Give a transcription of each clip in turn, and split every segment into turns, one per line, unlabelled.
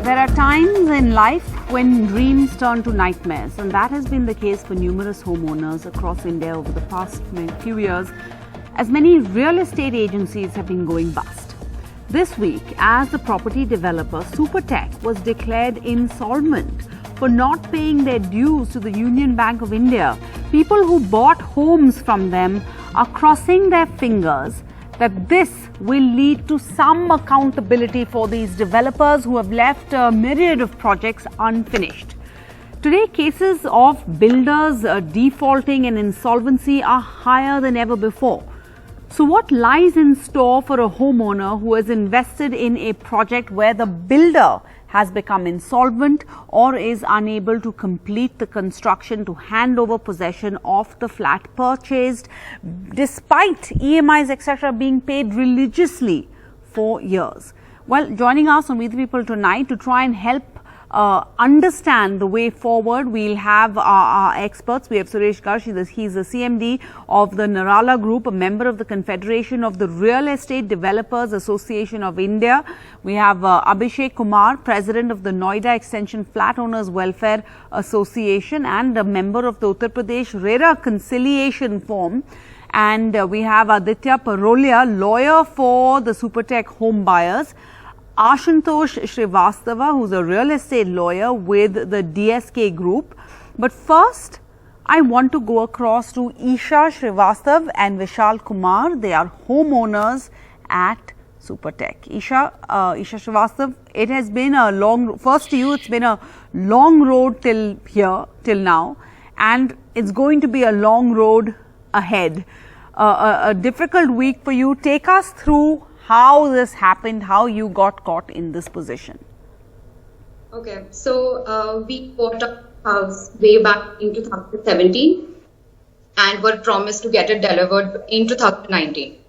There are times in life when dreams turn to nightmares, and that has been the case for numerous homeowners across India over the past few years, as many real estate agencies have been going bust. This week, as the property developer Supertech was declared insolvent for not paying their dues to the Union Bank of India, people who bought homes from them are crossing their fingers that this will lead to some accountability for these developers who have left a myriad of projects unfinished. Today, cases of builders defaulting and insolvency are higher than ever before. So what lies in store for a homeowner who has invested in a project where the builder has become insolvent or is unable to complete the construction to hand over possession of the flat purchased despite EMIs etc. being paid religiously for years? Well, joining us on Meet the People tonight to try and help understand the way forward, we'll have our experts. We have Suresh Garg, he's the CMD of the Narala Group, a member of the Confederation of the Real Estate Developers Association of India. We have Abhishek Kumar, President of the Noida Extension Flat Owners Welfare Association and a member of the Uttar Pradesh RERA Conciliation Forum. And we have Aditya Parolia, lawyer for the Supertech Homebuyers. Ashutosh Srivastava, who's a real estate lawyer with the DSK Group. But first, I want to go across to Isha Srivastav and Vishal Kumar. They are homeowners at Supertech. Isha Srivastav, it has been a long, first to you, it's been a long road till here, till now, and it's going to be a long road ahead. A difficult week for you. Take us through how this happened, how you got caught in this position.
Okay, so we bought a house way back in 2017 and were promised to get it delivered in 2019.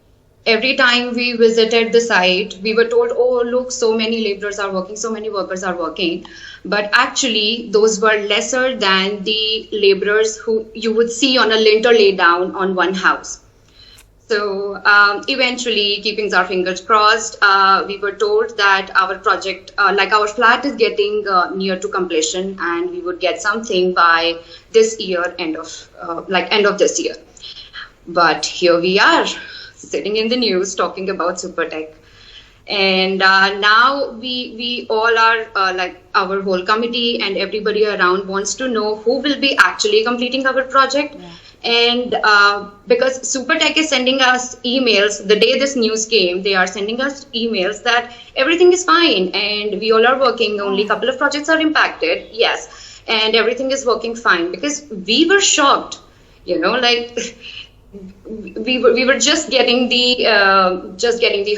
Every time we visited the site, we were told, oh, look, so many laborers are working, so many workers are working. But actually, those were lesser than the laborers who you would see on a lintel laid down on one house. So eventually, keeping our fingers crossed, we were told that our project, our flat is getting near to completion and we would get something by this year, end of this year. But here we are, sitting in the news talking about Supertech. And now we all are, our whole committee and everybody around wants to know who will be actually completing our project. Yeah. And because Supertech is sending us emails, the day this news came, they are sending us emails that everything is fine and we all are working, only a couple of projects are impacted, yes, and everything is working fine. Because we were shocked, we were just getting the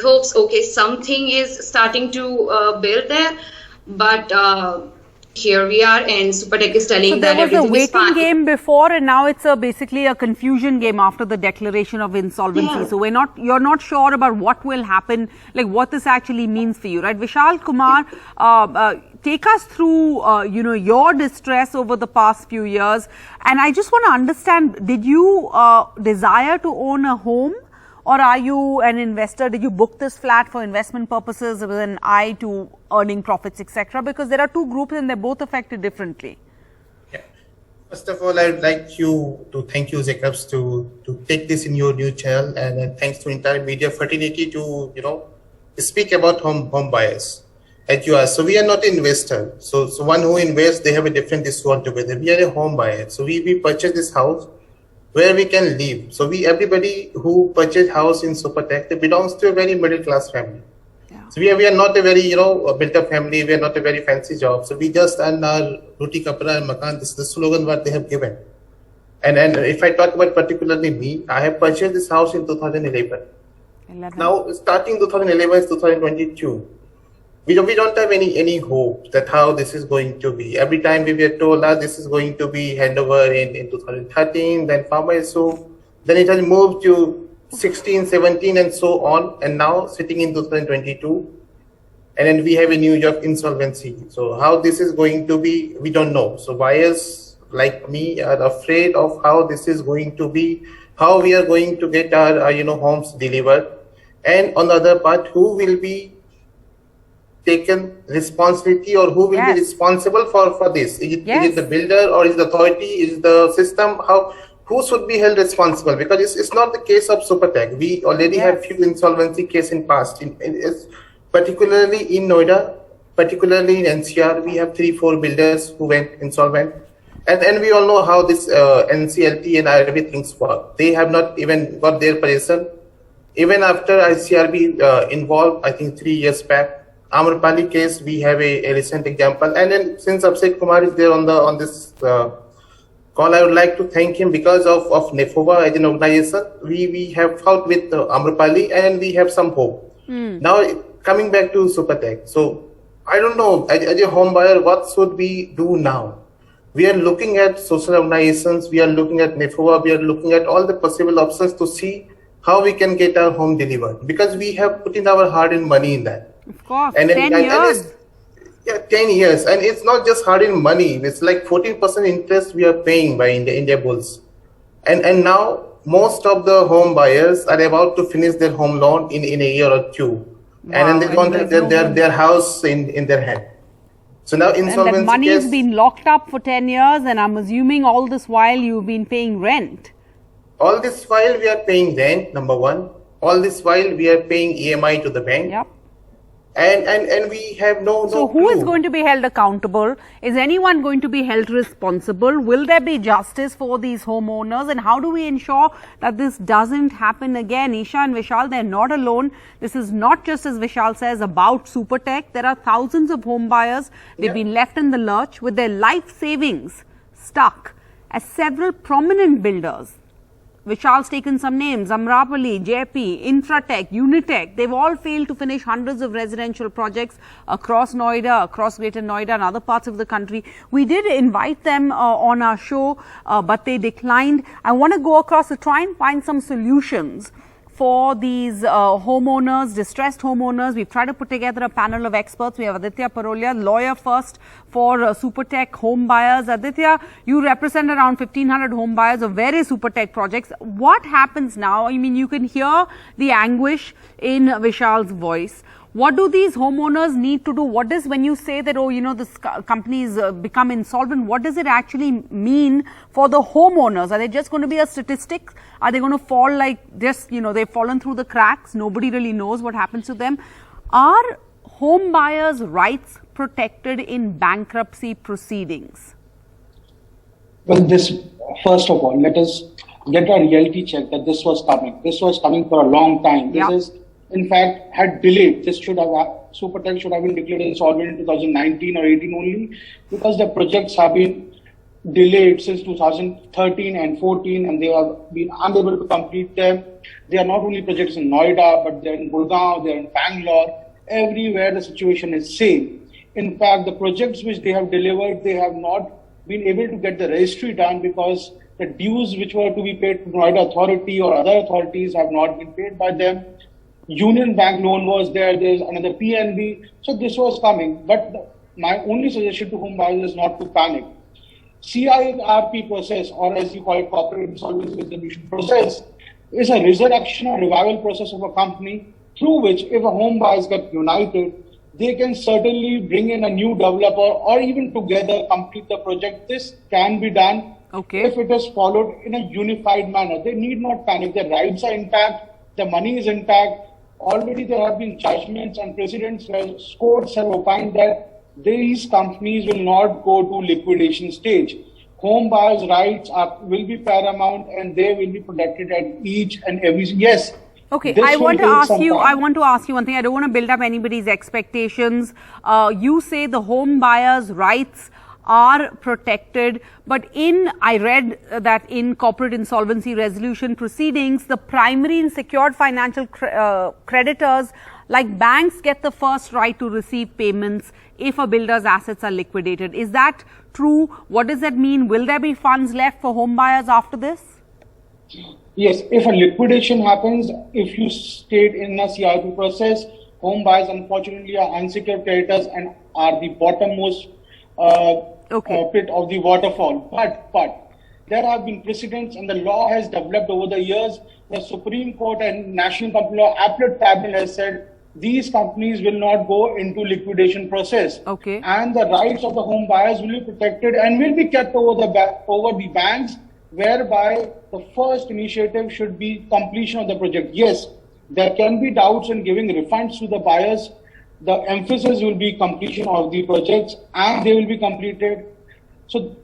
hopes, okay, something is starting to build there, but here we are, and Supertech is telling that everything is fine. So there was a waiting game before, and now it's basically a confusion game after the declaration of insolvency. Yeah. So you're not sure about what will happen, like what this actually means for you, right? Vishal Kumar, take us through, your distress over the past few years. And I just want to understand, did you desire to own a home? Or are you an investor? Did you book this flat for investment purposes with an eye to earning profits, etc.? Because there are two groups and they're both affected differently.
Yeah. First of all, I'd like to thank you, Jacobs, to take this in your new channel, and thanks to entire media fraternity to speak about home buyers. As you are, so we are not an investor. So one who invests, they have a different issue altogether. We are a home buyer. So we purchase this house where we can live. So everybody who purchased house in Supertech, they belongs to a very middle class family. Yeah. So we are not a very built up family. We are not a very fancy job. So we just earn our roti kapra and makan. This is the slogan what they have given. And if I talk about particularly me, I have purchased this house in 2011. Now starting 2011 is 2022. We don't have any hope that how this is going to be. Every time we were told that this is going to be handover in 2013, then farmers, so then it has moved to 16, 17 and so on, and now sitting in 2022, and then we have a new job insolvency. So how this is going to be, we don't know. So buyers like me are afraid of how this is going to be, how we are going to get our homes delivered, and on the other part, who will be taken responsibility, or who will be responsible for this? Is it the builder, or is the authority, is the system? Who should be held responsible? Because it's not the case of Supertech. We already have few insolvency cases in past, particularly in Noida, particularly in NCR. We have 3-4 builders who went insolvent. And we all know how this NCLT and everything's work. They have not even got their permission. Even after ICRB involved, I think 3 years back, Amrapali case, we have a recent example. And then since Abhishek Kumar is there on this call, I would like to thank him because of NEFOBA as an organization. We have fought with Amrapali and we have some hope. Now, coming back to Supertech. So, I don't know, as a home buyer, what should we do now? We are looking at social organizations, we are looking at NEFOBA, we are looking at all the possible options to see how we can get our home delivered. Because we have put in our hard-earned money in that.
Of course,
and
10 years.
Yeah, 10 years. And it's not just hard-earned money. It's like 14% interest we are paying by India Bulls. And now, most of the home buyers are about to finish their home loan in a year or two. Wow. And then they don't have their house in their hand. So now insolvency.
And that money has been locked up for 10 years, and I'm assuming all this while you've been paying rent.
All this while we are paying rent, number one. All this while we are paying EMI to the bank.
Yep.
And we have no
So who is going to be held accountable? Is anyone going to be held responsible? Will there be justice for these homeowners? And how do we ensure that this doesn't happen again? Isha and Vishal, they're not alone. This is not just, as Vishal says, about Supertech. There are thousands of home buyers. They've been left in the lurch with their life savings stuck, as several prominent builders, Vishal's taken some names, Amrapali, JP, Infratech, Unitech, they've all failed to finish hundreds of residential projects across Noida, across Greater Noida and other parts of the country. We did invite them on our show, but they declined. I want to go across to try and find some solutions for these homeowners, distressed homeowners. We've tried to put together a panel of experts. We have Aditya Parolia, lawyer first for Supertech Homebuyers. Aditya, you represent around 1,500 homebuyers of various Supertech projects. What happens now? I mean, you can hear the anguish in Vishal's voice. What do these homeowners need to do? What does, when you say that, oh, you know, this companies become insolvent, what does it actually mean for the homeowners? Are they just going to be a statistic? Are they going to fall like just, you know, they've fallen through the cracks? Nobody really knows what happens to them. Are home buyers' rights protected in bankruptcy proceedings?
Well, first of all, let us get a reality check that this was coming. This was coming for a long time. This is, in fact, had delayed. Supertech should have been declared insolvent in 2019 or 18 only, because the projects have been delayed since 2013 and 14, and they have been unable to complete them. They are not only projects in Noida, but they're in Gurgaon, they're in Bangalore. Everywhere the situation is same. In fact, the projects which they have delivered, they have not been able to get the registry done because the dues which were to be paid to Noida Authority or other authorities have not been paid by them. Union Bank loan was there, there's another PNB. So this was coming. But my only suggestion to home buyers is not to panic. CIRP process, or as you call it, corporate insolvency resolution process, is a resurrection or revival process of a company through which, if a home buyers get united, they can certainly bring in a new developer or even together complete the project. This can be done if it is followed in a unified manner. They need not panic. Their rights are intact. The money is intact. Already there have been judgments and precedents where courts have opined that these companies will not go to liquidation stage. Home buyers' rights will be paramount, and they will be protected at each and every. Yes.
Okay, I want to ask you one thing. I don't want to build up anybody's expectations. You say the home buyers' rights are protected, but I read that in corporate insolvency resolution proceedings, the primary and secured financial creditors like banks get the first right to receive payments if a builder's assets are liquidated. Is that true? What does that mean? Will there be funds left for home buyers after this?
Yes, if a liquidation happens, if you state in a CIP process, home buyers unfortunately are unsecured creditors and are the bottommost pit of the waterfall. But there have been precedents and the law has developed over the years. The Supreme Court and National Company Law Appellate Tribunal has said these companies will not go into liquidation process.
Okay.
And the rights of the home buyers will be protected and will be kept over the banks, whereby the first initiative should be completion of the project. Yes, there can be doubts in giving refunds to the buyers. The emphasis will be completion of the projects, and they will be completed. So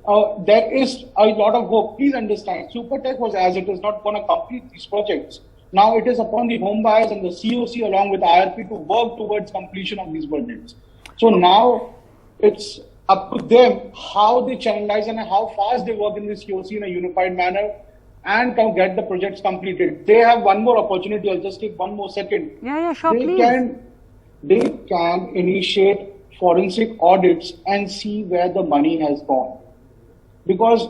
there is a lot of hope. Please understand, Supertech was as it is not going to complete these projects. Now it is upon the home buyers and the COC along with IRP to work towards completion of these projects. So now it's up to them how they channelize and how fast they work in this COC in a unified manner and can get the projects completed. They have one more opportunity. I'll just take one more second.
Yeah, sure, please.
They can initiate forensic audits and see where the money has gone. Because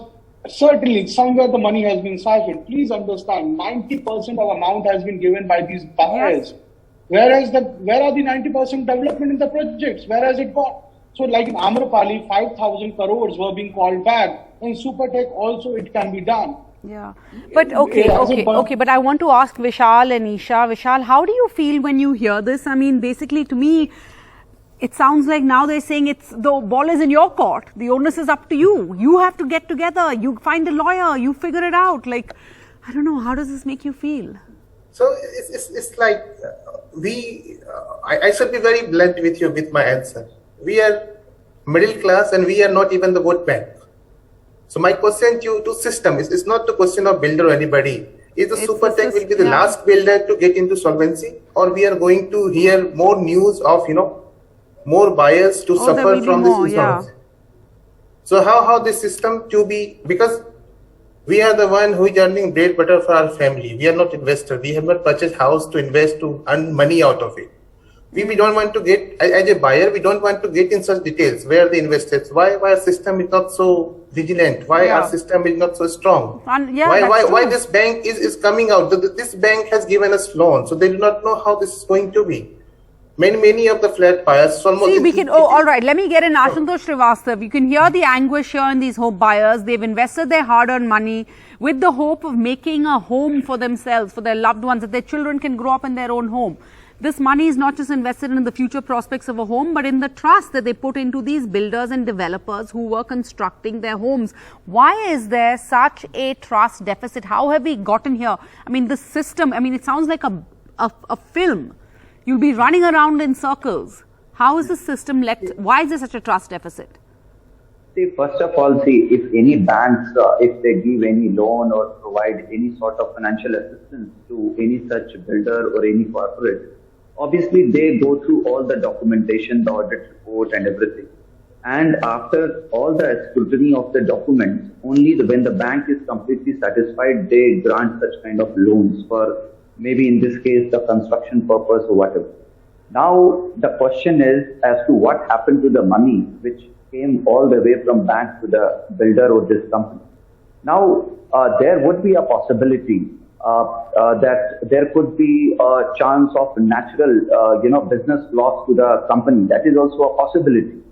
certainly somewhere the money has been siphoned. Please understand, 90% of amount has been given by these buyers. Yes. Where are the 90% development in the projects? Where has it gone? So like in Amrapali, 5,000 crores were being called back. In Supertech also it can be done.
Yeah, but okay. But I want to ask Vishal and Isha. Vishal, how do you feel when you hear this? I mean, basically to me, it sounds like now they're saying the ball is in your court. The onus is up to you. You have to get together. You find a lawyer. You figure it out. Like, I don't know. How does this make you feel?
So it's like I should be very blunt with you with my answer. We are middle class and we are not even the vote bank. So my question to system is not the question of builder or anybody. Is the Supertech will be the last builder to get into solvency, or we are going to hear more news of more buyers to suffer from this insolvency? So how this system to be, because we are the one who is earning bread butter for our family. We are not investor. We have not purchased house to invest to earn money out of it. We don't want to get, as a buyer, we don't want to get in such details. Where the investors, why our system is not so vigilant, why our system is not so strong, why this bank is coming out. This bank has given us loan, so they do not know how this is going to be. Many of the flat buyers.
See, we can. All right. Let me get in Ashutosh Srivastav. You can hear the anguish here in these home buyers. They've invested their hard-earned money with the hope of making a home for themselves, for their loved ones, that their children can grow up in their own home. This money is not just invested in the future prospects of a home, but in the trust that they put into these builders and developers who were constructing their homes. Why is there such a trust deficit? How have we gotten here? I mean, the system, it sounds like a film. You'll be running around in circles. How is the system why is there such a trust deficit?
See, first of all, if any banks, if they give any loan or provide any sort of financial assistance to any such builder or any corporate, obviously they go through all the documentation, the audit report and everything. And after all the scrutiny of the documents, only when the bank is completely satisfied, they grant such kind of loans for maybe in this case, the construction purpose or whatever. Now, the question is as to what happened to the money which came all the way from bank to the builder or this company. Now, there would be a possibility that there could be a chance of natural, business loss to the company. That is also a possibility.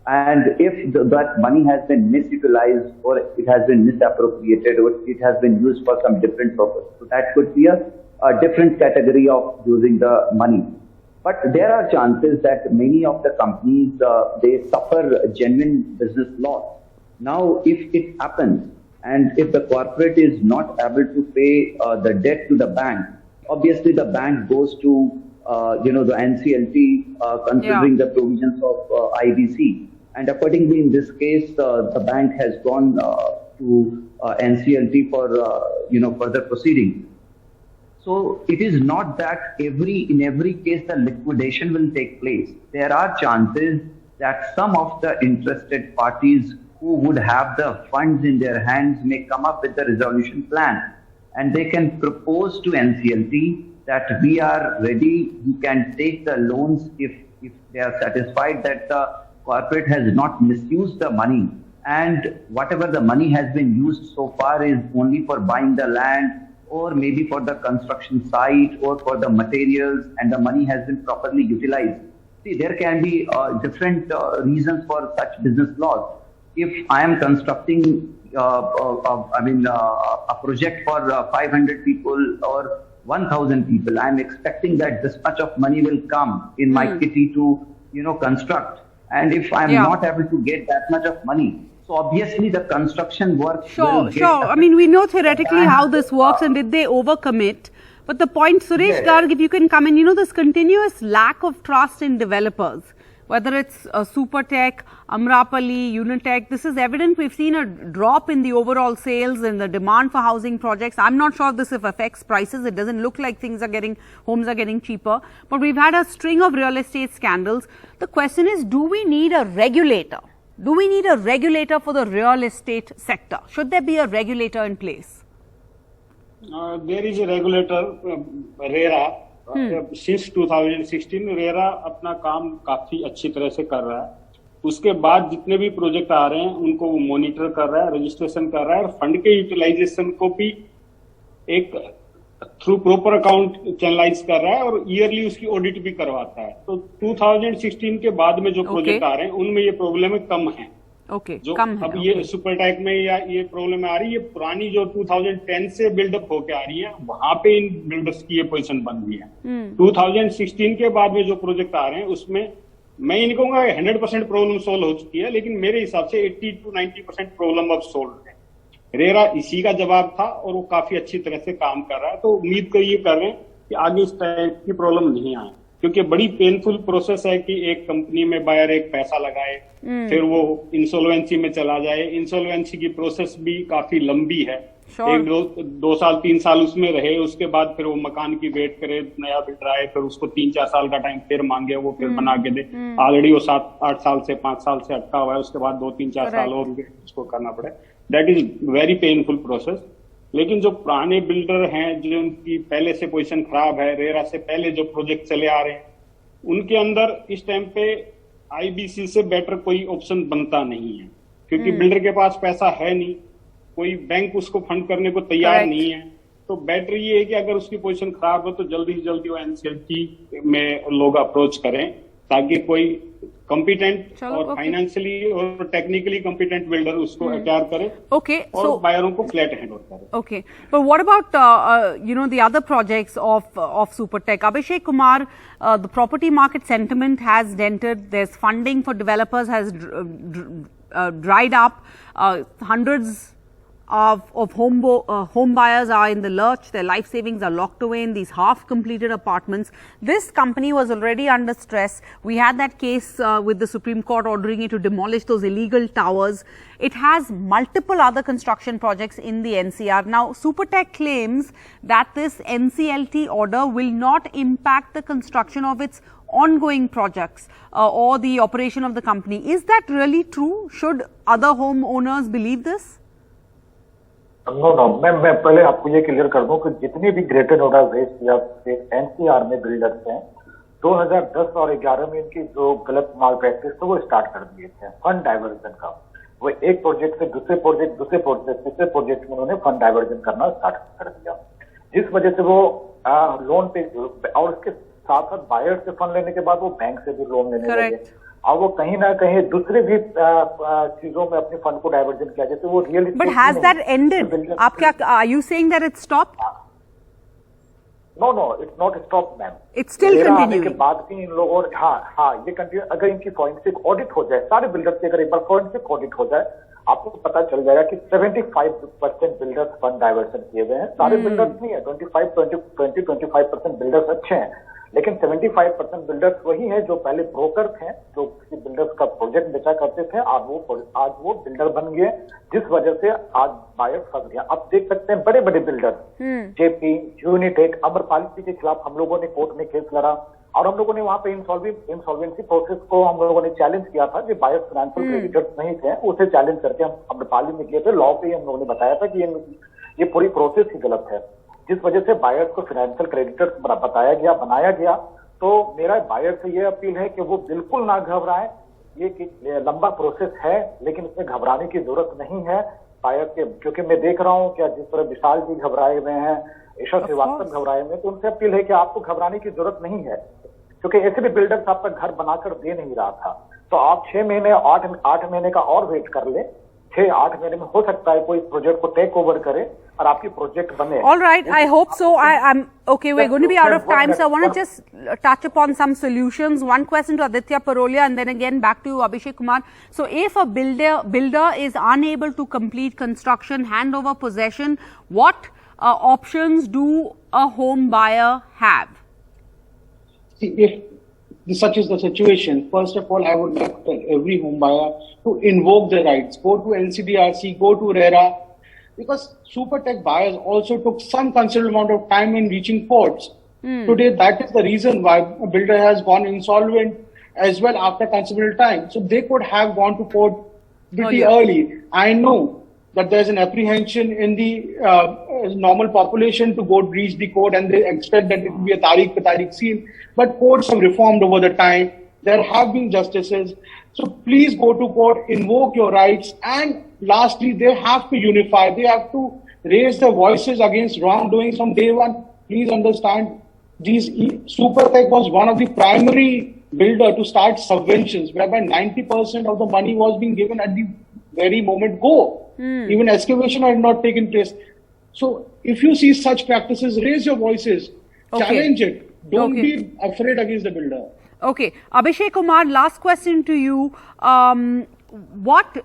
And if that money has been misutilized or it has been misappropriated or it has been used for some different purpose, so that could be a different category of using the money. But there are chances that many of the companies, they suffer genuine business loss. Now, if it happens and if the corporate is not able to pay the debt to the bank, obviously the bank goes to, the NCLT, considering the provisions of IBC. And accordingly, in this case, the bank has gone to NCLT for, further proceedings. So it is not that in every case the liquidation will take place. There are chances that some of the interested parties who would have the funds in their hands may come up with a resolution plan, and they can propose to NCLT that we are ready, you can take the loans if they are satisfied that the corporate has not misused the money, and whatever the money has been used so far is only for buying the land or maybe for the construction site or for the materials, and the money has been properly utilized. See, there can be different reasons for such business loss. If I am constructing a project for 500 people or 1,000 people. I'm expecting that this much of money will come in my kitty to, construct. And if I'm not able to get that much of money, so obviously the construction work will get
Sure. I mean, we know theoretically how this works, and did they overcommit? But the point, Suresh Garg, if you can come in, this continuous lack of trust in developers, whether it's Supertech, Amrapali, Unitech, this is evident. We've seen a drop in the overall sales and the demand for housing projects. I'm not sure this affects prices. It doesn't look like homes are getting cheaper. But we've had a string of real estate scandals. The question is, do we need a regulator? Do we need a regulator for the real estate sector? Should there be a regulator in place?
There is a regulator, RERA. Since 2016 RERA अपना काम काफी अच्छी तरह से कर रहा है। उसके बाद जितने भी प्रोजेक्ट आ रहे हैं उनको वो मॉनिटर कर रहा है, रजिस्ट्रेशन कर रहा है और फंड के यूटिलाइजेशन को भी एक थ्रू प्रॉपर अकाउंट चैनलाइज कर रहा है और ईयरली उसकी ऑडिट भी करवाता है। तो 2016 के बाद में जो प्रोजेक्ट आ रहे हैं उनमें ये प्रॉब्लम कम है। जो
कम है,
अब ये सुपरटेक में या ये प्रॉब्लम आ रही है, ये पुरानी जो 2010 से बिल्डअप होके आ रही है, वहां पे इन बिल्डर्स की ये पोजीशन बन गई है। 2016 के बाद में जो प्रोजेक्ट आ रहे हैं उसमें मैं ये नहीं कहूंगा 100% प्रॉब्लम सोल्व हो चुकी है, लेकिन मेरे हिसाब से 80 to 90% प्रॉब्लम अब सोल्व है। रेरा इसी का जवाब था और वो काफी अच्छी तरह से काम कर रहा है। तो उम्मीद करिए कर रहे हैं कि आगे इस टाइप की प्रॉब्लम नहीं आए, क्योंकि बड़ी पेनफुल प्रोसेस है कि एक कंपनी में बायर एक पैसा लगाए, फिर वो इंसॉल्वेंसी में चला जाए। इंसॉल्वेंसी की प्रोसेस भी काफी लंबी है। एक दो साल 3 साल उसमें रहे, उसके बाद फिर वो मकान की वेट करे, नया बिल्डर आए, फिर उसको 3-4 साल का टाइम फिर मांगे, वो फिर बना के दे। ऑलरेडी वो 7-8 साल से 5 साल से अटका हुआ है, उसके बाद 2-3-4 साल और उसको करना पड़े। That is very painful process. लेकिन जो पुराने बिल्डर हैं, जो उनकी पहले से पोजीशन खराब है, रेरा से पहले जो प्रोजेक्ट चले आ रहे हैं, उनके अंदर इस टाइम पे आईबीसी से बेटर कोई ऑप्शन बनता नहीं है, क्योंकि बिल्डर के पास पैसा है नहीं, कोई बैंक उसको फंड करने को तैयार नहीं है। तो बेटर ये है कि अगर उसकी पोजीशन खराब हो तो जल्दी से जल्दी वो एनसीएलटी में लोग अप्रोच करें, ताकि कोई कॉम्पिटेंट और फाइनेंशियली और टेक्निकली कॉम्पिटेंट बिल्डर उसको एक्वायर करे और बायरों को फ्लैट हैंड ओवर करे।
Okay, but what about the other projects of Supertech? Abhishek Kumar, the property market sentiment has dented. There's funding for developers has dried up. Hundreds of home buyers are in the lurch. Their life savings are locked away in these half-completed apartments. This company was already under stress. We had that case with the Supreme Court ordering it to demolish those illegal towers. It has multiple other construction projects in the NCR. Now, Supertech claims that this NCLT order will not impact the construction of its ongoing projects or the operation of the company. Is that really true? Should other homeowners believe this?
No मैं पहले आपको ये clear कर दूं कि जितने भी greater Noida waste या एनसीआर में बिल्डर्स हैं, 2010 और 11 में इनकी जो गलत माल प्रैक्टिस थे वो स्टार्ट कर दिए थे फंड डाइवर्जन का। वो एक प्रोजेक्ट से दूसरे प्रोजेक्ट तीसरे प्रोजेक्ट में उन्होंने फंड डाइवर्जन करना स्टार्ट कर दिया, जिस वजह से वो लोन पे और उसके साथ साथ बायर से फंड लेने के बाद वो बैंक से भी लोन लेने लगे और वो कहीं ना कहीं दूसरे भी चीजों में अपने फंड को डाइवर्जन किया, जैसे वो real estate.
But has that ended? आप क्या are you saying that it stopped?
No it's not stop ma'am,
it's still continuing.
के बाद भी इन लोगों हाँ ये कंटिन्यू। अगर इनकी फॉरेंसिक ऑडिट हो जाए, सारे बिल्डर्स की अगर एक बार फॉरेंसिक ऑडिट हो जाए, आपको पता चल जाएगा कि 75% बिल्डर्स फंड डाइवर्सन किए हुए हैं। सारे बिल्डर्स नहीं है, 25% बिल्डर्स अच्छे हैं, लेकिन 75% बिल्डर्स वही है जो पहले ब्रोकर थे, जो किसी बिल्डर्स का प्रोजेक्ट बेचा करते थे, आज वो बिल्डर बन गए, जिस वजह से आज बायर फंस गया। अब देख सकते हैं बड़े बड़े बिल्डर्स जेपी, यूनिटेक, अमरपाली के खिलाफ हम लोगों ने कोर्ट में केस लड़ा और हम लोगों ने वहां पे इंसॉल्वेंसी प्रोसेस को हम लोगों ने चैलेंज किया था। जो बायर फाइनेंशियल क्रेडिटर्स नहीं थे उसे चैलेंज करके हम अमरपाली में किए थे। लॉ पे हम लोगों ने बताया था कि ये पूरी प्रोसेस ही गलत है, जिस वजह से बायर्स को फाइनेंशियल क्रेडिटर्स बनाया गया। तो मेरा बायर से ये अपील है कि वो बिल्कुल ना घबराएं। ये लंबा प्रोसेस है, लेकिन इसमें घबराने की जरूरत नहीं है बायर के, क्योंकि मैं देख रहा हूं कि जिस तरह विशाल जी घबराए हुए हैं, ईशा श्रीवास्तव घबराए हुए हैं, तो उनसे अपील है कि आपको घबराने की जरूरत नहीं है, क्योंकि ऐसे भी बिल्डर्स आपका घर बनाकर दे नहीं रहा था। तो आप 6 महीने 8 महीने का और वेट कर ले। 6-8 महीने में हो सकता है कोई प्रोजेक्ट को टेक ओवर करे और आपकी प्रोजेक्ट बने.
All right, I hope so. I'm okay. We're going to be out of time, so I want to just touch upon some solutions. One question to Aditya Parolia, and then again back to you, Abhishek Kumar. So, if a builder is unable to complete construction, hand over possession, what options do a home buyer have?
See, if such is the situation, first of all, I would like to tell every home buyer to invoke their rights. Go to NCDRC, go to RERA, because Supertech buyers also took some considerable amount of time in reaching courts. Today, that is the reason why a builder has gone insolvent as well after considerable time. So they could have gone to court pretty early. I know that there's an apprehension in the normal population to go reach the court, and they expect that it will be a tariq pe tariq scene. But courts have reformed over the time. There have been justices. So please go to court, invoke your rights, and lastly, they have to unify. They have to raise their voices against wrongdoings from day one. Please understand, Supertech was one of the primary builder to start subventions, whereby 90% of the money was being given at the very moment go. Even excavation had not taken place. So if you see such practices, raise your voices, challenge it. Don't be afraid against the builder.
Okay, Abhishek Kumar, last question to you. What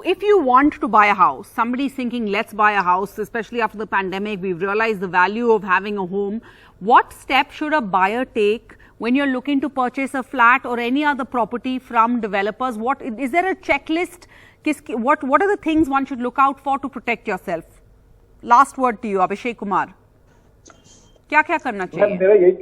if you want to buy a house? Somebody is thinking, let's buy a house, especially after the pandemic. We've realized the value of having a home. What steps should a buyer take when you're looking to purchase a flat or any other property from developers? Is there a checklist? What are the things one should look out for to protect yourself? Last word to you, Abhishek Kumar. क्या करना चाहिए?
मेरा यही,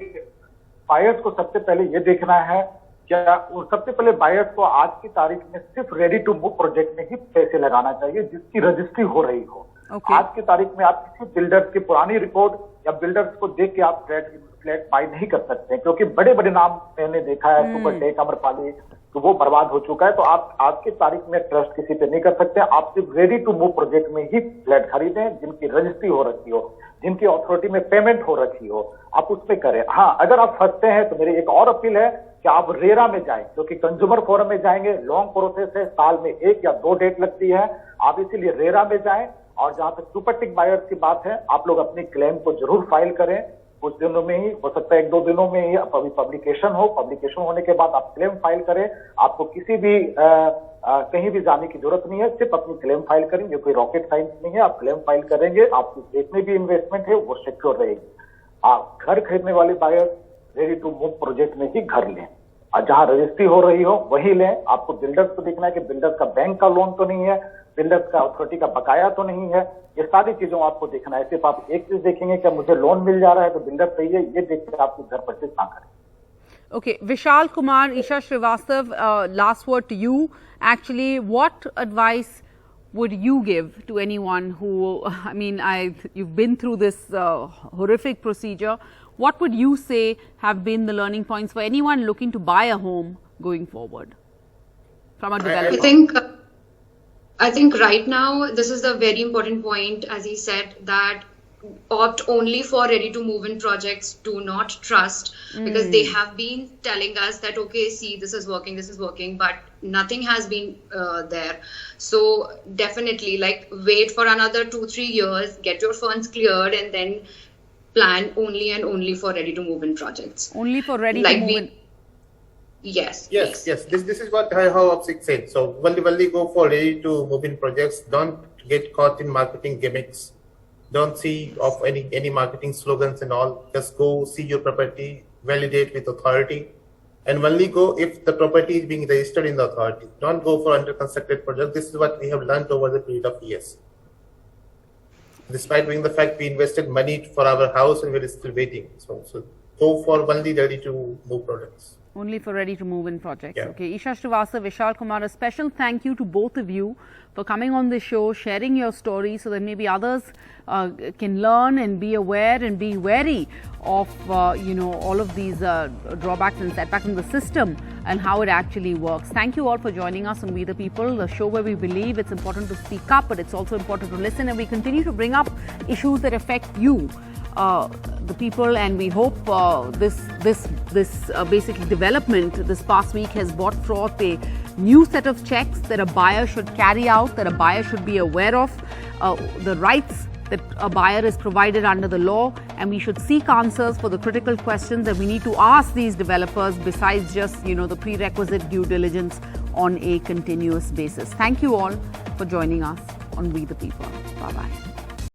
buyers को सबसे पहले ये देखना है, क्या सबसे पहले बायर्स को आज की तारीख में सिर्फ रेडी टू मूव प्रोजेक्ट में ही पैसे लगाना चाहिए जिसकी रजिस्ट्री हो रही हो. आज की तारीख में आप किसी बिल्डर्स की पुरानी रिपोर्ट या बिल्डर्स को देख के आप फ्लैट बाय नहीं कर सकते, क्योंकि बड़े बड़े नाम मैंने देखा है, सुपरटेक, अमरपाली, तो वो बर्बाद हो चुका है. तो आप आज की तारीख में ट्रस्ट किसी पे नहीं कर सकते. आप सिर्फ रेडी टू मूव प्रोजेक्ट में ही फ्लैट खरीदें जिनकी रजिस्ट्री हो रखी हो, जिनकी अथॉरिटी में पेमेंट हो रखी हो, आप उसमें करें. हाँ, अगर आप फंसते हैं तो मेरी एक और अपील है कि आप रेरा में जाएं, क्योंकि कंज्यूमर फोरम में जाएंगे, लॉन्ग प्रोसेस है, साल में 1 या 2 डेट लगती है. आप इसीलिए रेरा में जाएं. और जहां तक सुपरटेक बायर्स की बात है, आप लोग अपनी क्लेम को जरूर फाइल करें. कुछ दिनों में ही, हो सकता है 1-2 दिनों में ही पब्लिकेशन होने के बाद आप क्लेम फाइल करें. आपको किसी भी कहीं भी जाने की जरूरत नहीं है, सिर्फ अपनी क्लेम फाइल करें. ये कोई रॉकेट साइंस नहीं है. आप क्लेम फाइल करेंगे, आपकी जितनी भी इन्वेस्टमेंट है वो सिक्योर रहेगी. आप घर खरीदने वाले buyer ready to move project में ही घर लें, और जहां रजिस्ट्री हो रही हो वही लें. आपको बिल्डर्स को देखना है कि बिल्डर्स का बैंक का लोन तो नहीं है, बिल्डर्स का अथॉरिटी का बकाया तो नहीं है. ये सारी चीजों आपको देखना है. सिर्फ आप एक चीज देखेंगे कि मुझे लोन मिल जा रहा है तो बिल्डर सही है, ये देख कर आपकी घर परचेज ना करें.
Okay, Vishal Kumar, Isha Srivastav, last word to you. Actually, what advice would you give to anyone who, I mean, you've been through this horrific procedure. What would you say have been the learning points for anyone looking to buy a home going forward from a developer?
I think right now, this is the very important point, as he said, that opt only for ready to move in projects. Do not trust, because they have been telling us that, okay, see, this is working, but nothing has been there. So definitely, like, wait for another 2-3 years, get your funds cleared, and then plan only and only for ready to move in projects.
Only for ready to move in.
Yes.
This is what how Abhishek said. So only go for ready to move in projects. Don't get caught in marketing gimmicks. Don't see of any marketing slogans and all. Just go see your property, validate with authority, and only go if the property is being registered in the authority. Don't go for under constructed project. This is what we have learned over the period of years. Despite being the fact we invested money for our house and we're still waiting. So go for only ready to move projects.
Only for ready to move in projects.
Yeah.
Okay. Isha Srivastav, Vishal Kumar, a special thank you to both of you for coming on the show, sharing your story so that maybe others can learn and be aware and be wary of, all of these drawbacks and setbacks in the system and how it actually works. Thank you all for joining us on We the People, the show where we believe it's important to speak up, but it's also important to listen, and we continue to bring up issues that affect you, the people, and we hope this basically development this past week has brought forth a new set of checks that a buyer should carry out, that a buyer should be aware of, the rights that a buyer is provided under the law, and we should seek answers for the critical questions that we need to ask these developers besides just, the prerequisite due diligence on a continuous basis. Thank you all for joining us on We the People. Bye-bye.